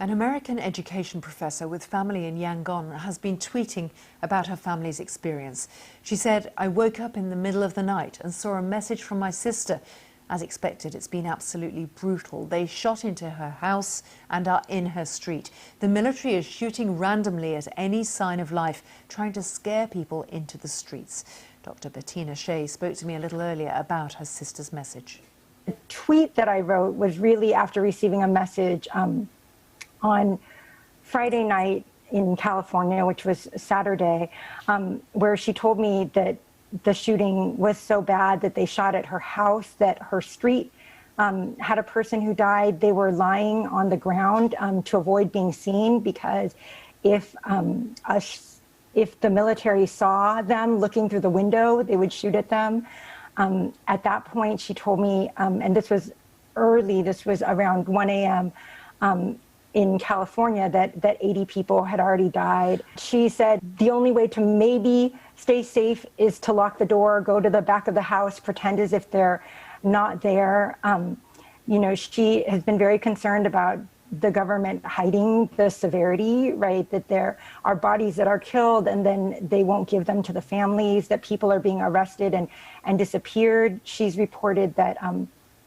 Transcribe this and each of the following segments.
An American education professor with family in Yangon has been tweeting about her family's experience. She said, "I woke up in the middle of the night and saw a message from my sister. As expected, it's been absolutely brutal. They shot into her house and are in her street. The military is shooting randomly at any sign of life, trying to scare people into the streets." Dr. Bettina Shea spoke to me a little earlier about her sister's message. The tweet that I wrote was really after receiving a message on Friday night in California, which was Saturday, where she told me that the shooting was so bad that they shot at her house, that her street had a person who died. They were lying on the ground to avoid being seen, because if the military saw them looking through the window, they would shoot at them. At that point, she told me, and this was early, this was around 1 a.m., in California, that 80 people had already died. She said the only way to maybe stay safe is to lock the door, go to the back of the house, pretend as if they're not there. She has been very concerned about the government hiding the severity, right? That there are bodies that are killed and then they won't give them to the families, that people are being arrested and disappeared. She's reported that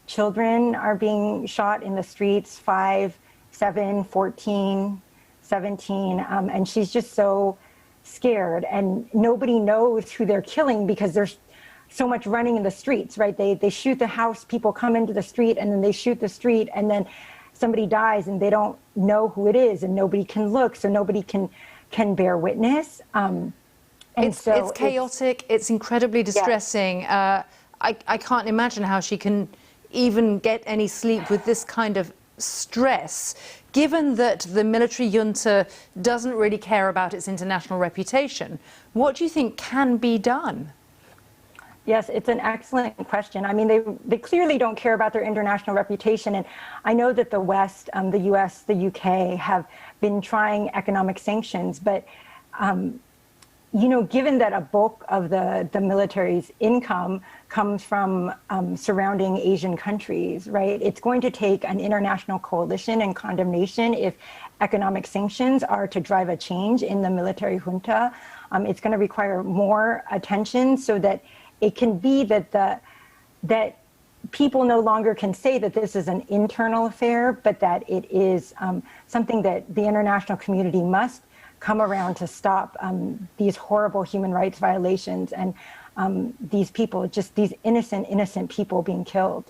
children are being shot in the streets, 5, 7, 14, 17, and she's just so scared, and nobody knows who they're killing because there's so much running in the streets, right? They shoot the house, people come into the street, and then they shoot the street, and then somebody dies and they don't know who it is, and nobody can look, so nobody can bear witness. It's chaotic, it's incredibly distressing. Yeah. I can't imagine how she can even get any sleep with this kind of stress, given that the military junta doesn't really care about its international reputation. What do you think can be done? Yes, it's an excellent question. I mean, they clearly don't care about their international reputation. And I know that the West, the US, the UK have been trying economic sanctions, but given that a bulk of the military's income comes from surrounding Asian countries, right? It's going to take an international coalition and condemnation if economic sanctions are to drive a change in the military junta. It's going to require more attention so that it can be that people no longer can say that this is an internal affair, but that it is something that the international community must come around to stop these horrible human rights violations and these people, just these innocent people being killed.